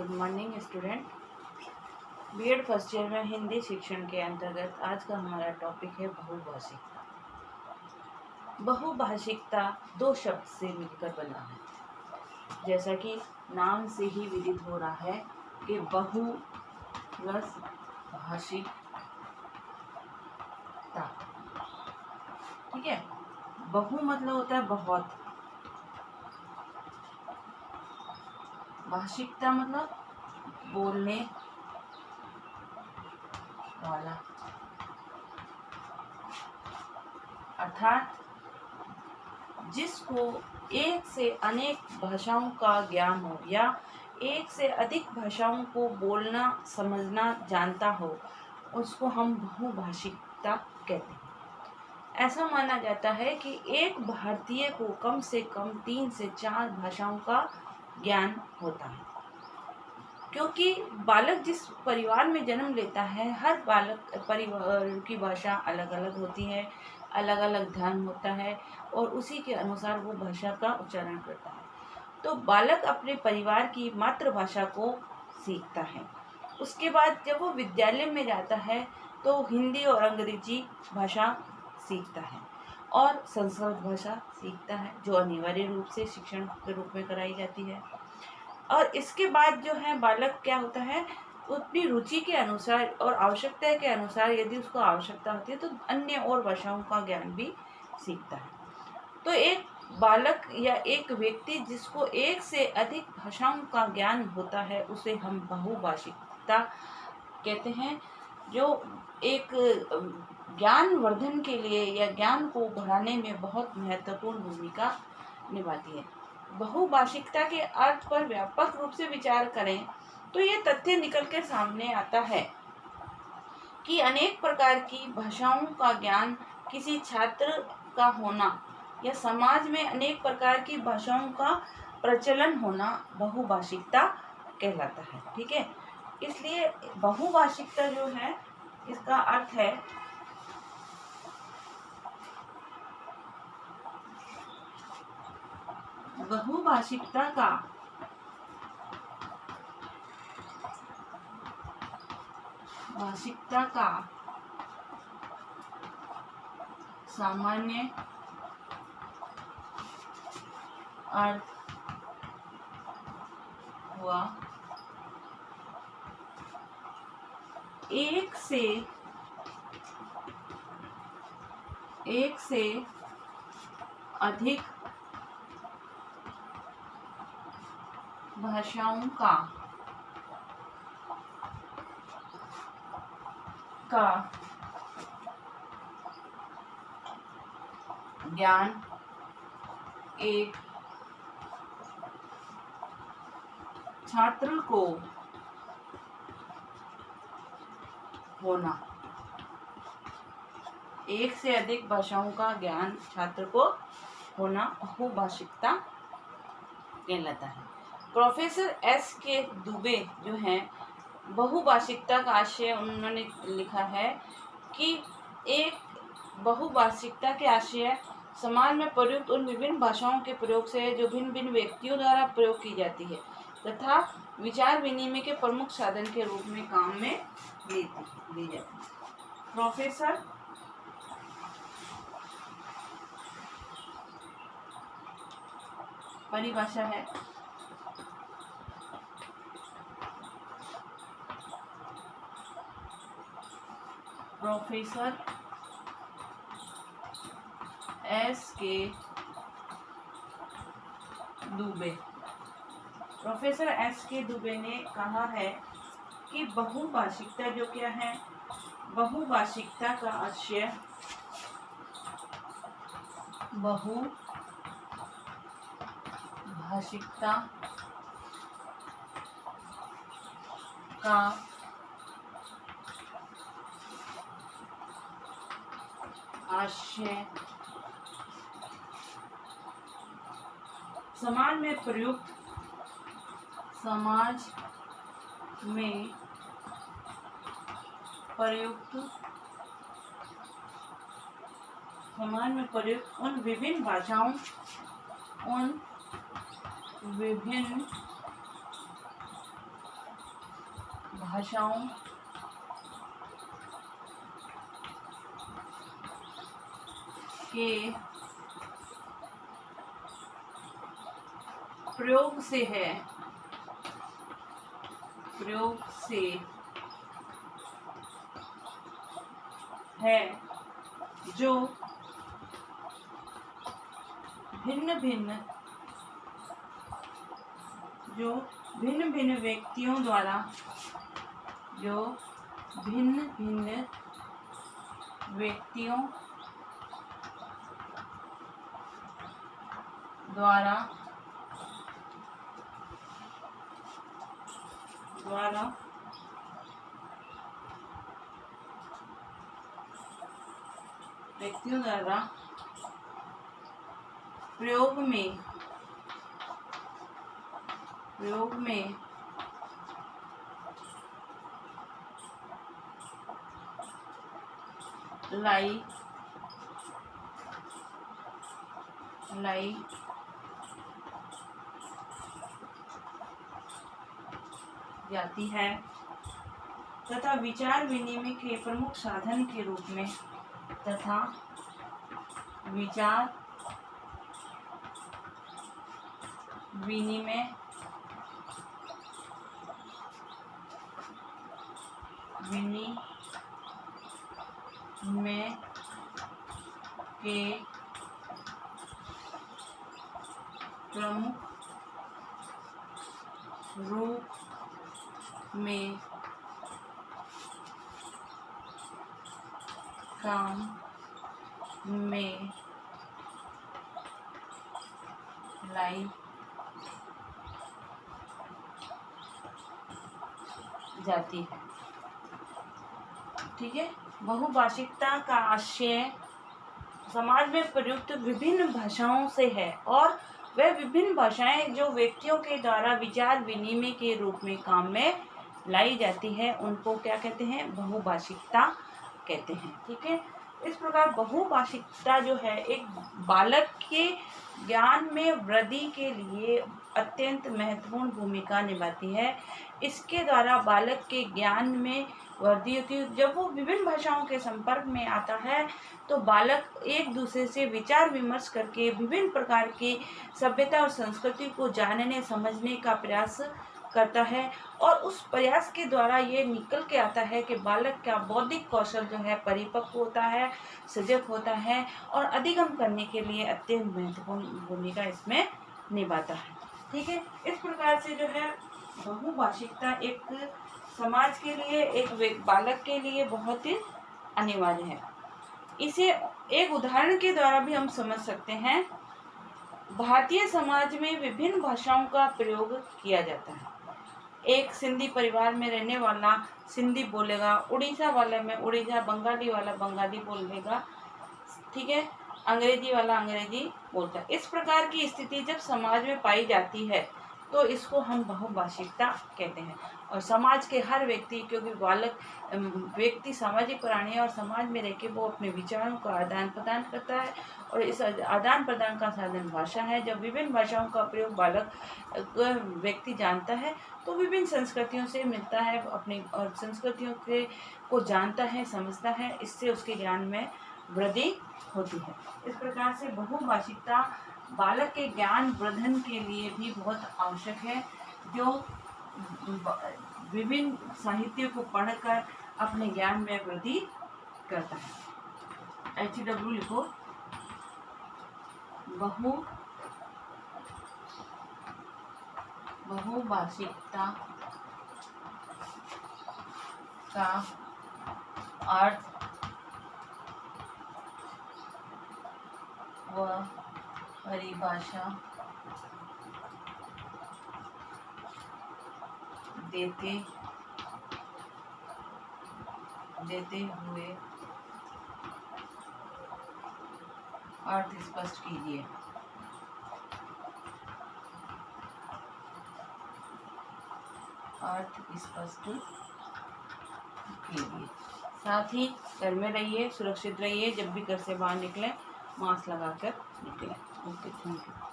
Good morning student. BEd first year में हिंदी शिक्षण के अंतर्गत आज का हमारा टॉपिक है बहुभाषिकता। बहुभाषिकता दो शब्द से मिलकर बना है, जैसा कि नाम से ही विदित हो रहा है कि बहु प्लस भाषिकता। ठीक है, बहु मतलब होता है बहुत, भाषिकता मतलब बोलने वाला, अर्थात जिसको एक से अनेक भाषाओं का ज्ञान हो या एक से अधिक भाषाओं को बोलना समझना जानता हो, उसको हम बहुभाषिकता कहते हैं। ऐसा माना जाता है कि एक भारतीय को कम से कम 3 से 4 भाषाओं का ज्ञान होता है, क्योंकि बालक जिस परिवार में जन्म लेता है, हर बालक परिवार की भाषा अलग अलग होती है, अलग अलग ध्यान होता है और उसी के अनुसार वो भाषा का उच्चारण करता है। तो बालक अपने परिवार की मातृभाषा को सीखता है। उसके बाद जब वो विद्यालय में जाता है तो हिंदी और अंग्रेजी भाषा सीखता है और संस्कृत भाषा सीखता है, जो अनिवार्य रूप से शिक्षण के रूप में कराई जाती है। और इसके बाद जो है बालक क्या होता है, अपनी रुचि के अनुसार और आवश्यकता के अनुसार यदि उसको आवश्यकता होती है तो अन्य और भाषाओं का ज्ञान भी सीखता है। तो एक बालक या एक व्यक्ति जिसको एक से अधिक भाषाओं का ज्ञान होता है उसे हम बहुभाषिकता कहते हैं, जो एक ज्ञान वर्धन के लिए या ज्ञान को बढ़ाने में बहुत महत्वपूर्ण भूमिका निभाती है। बहुभाषिकता के अर्थ पर व्यापक रूप से विचार करें तो ये तथ्य निकल के सामने आता है कि अनेक प्रकार की भाषाओं का ज्ञान किसी छात्र का होना या समाज में अनेक प्रकार की भाषाओं का प्रचलन होना बहुभाषिकता कहलाता है। ठीक है, इसलिए बहुभाषिकता जो है इसका अर्थ है बहुभाषिकता का सामान्य अर्थ हुआ एक से अधिक भाषाओं का ज्ञान एक छात्र को होना। एक से अधिक भाषाओं का ज्ञान छात्र को होना बहुभाषिकता कहलाता है। प्रोफेसर एस के दुबे जो हैं, बहुभाषिकता का आशय उन्होंने लिखा है कि एक बहुभाषिकता के आशय समाज में प्रयुक्त उन विभिन्न भाषाओं के प्रयोग से जो भिन्न भिन्न व्यक्तियों द्वारा प्रयोग की जाती है तथा विचार विनिमय के प्रमुख साधन के रूप में काम में ली जाती है। प्रोफेसर परिभाषा है प्रोफेसर एस के दुबे। प्रोफेसर एस के दुबे ने कहा है कि बहुभाषिकता जो क्या है, बहुभाषिकता का आशय बहुभाषिकता का आशय समाज में प्रयुक्त उन विभिन्न भाषाओं उन विभिन्न भाषाओं के प्रयोग से है जो भिन्न भिन्न व्यक्तियों द्वारा प्रयोग में लाई जाती है तथा विचार विनिमय के प्रमुख साधन के रूप में के प्रमुख रूप में काम में लाई जाती है। ठीक है। बहुभाषिकता का आशय समाज में प्रयुक्त विभिन्न भाषाओं से है और वह विभिन्न भाषाएं जो व्यक्तियों के द्वारा विचार विनिमय के रूप में काम में लाई जाती है उनको क्या कहते हैं? बहुभाषिकता कहते हैं। ठीक है। इस प्रकार बहुभाषिकता जो है एक बालक के ज्ञान में वृद्धि के लिए अत्यंत महत्वपूर्ण भूमिका निभाती है। इसके द्वारा बालक के ज्ञान में वृद्धि होती है। जब वो विभिन्न भाषाओं के संपर्क में आता है तो बालक एक दूसरे से विचार विमर्श करके विभिन्न प्रकार की सभ्यता और संस्कृति को जानने समझने का प्रयास करता है और उस प्रयास के द्वारा ये निकल के आता है कि बालक का बौद्धिक कौशल जो है परिपक्व होता है, सजग होता है और अधिगम करने के लिए अत्यंत महत्वपूर्ण भूमिका इसमें निभाता है। ठीक है। इस प्रकार से जो है बहुभाषिकता एक समाज के लिए, एक बालक के लिए बहुत ही अनिवार्य है। इसे एक उदाहरण के द्वारा भी हम समझ सकते हैं। भारतीय समाज में विभिन्न भाषाओं का प्रयोग किया जाता है। एक सिंधी परिवार में रहने वाला सिंधी बोलेगा, उड़ीसा वाले में उड़ीसा, बंगाली वाला बंगाली बोलेगा। ठीक है। अंग्रेजी वाला अंग्रेजी बोलता है। इस प्रकार की स्थिति जब समाज में पाई जाती है तो इसको हम बहुभाषिकता कहते हैं। और समाज के हर व्यक्ति, क्योंकि व्यक्ति सामाजिक प्राणी है और समाज में रह के वो अपने विचारों का आदान प्रदान करता है और इस आदान प्रदान का साधन भाषा है। जब विभिन्न भाषाओं का प्रयोग व्यक्ति जानता है तो विभिन्न संस्कृतियों से मिलता है अपनी और संस्कृतियों को जानता है, समझता है। इससे उसके ज्ञान में वृद्धि होती है। इस प्रकार से बहुभाषिकता बालक के ज्ञान वर्धन के लिए भी बहुत आवश्यक है, जो विभिन्न साहित्य को पढ़कर अपने ज्ञान में वृद्धि करता है। HW लिखो। बहुभाषिकता का अर्थ व परिभाषा देते हुए अर्थ स्पष्ट कीजिए। साथ ही घर में रहिए, सुरक्षित रहिए। जब भी घर से बाहर निकलें मास्क लगाकर निकलें। Okay, thank you.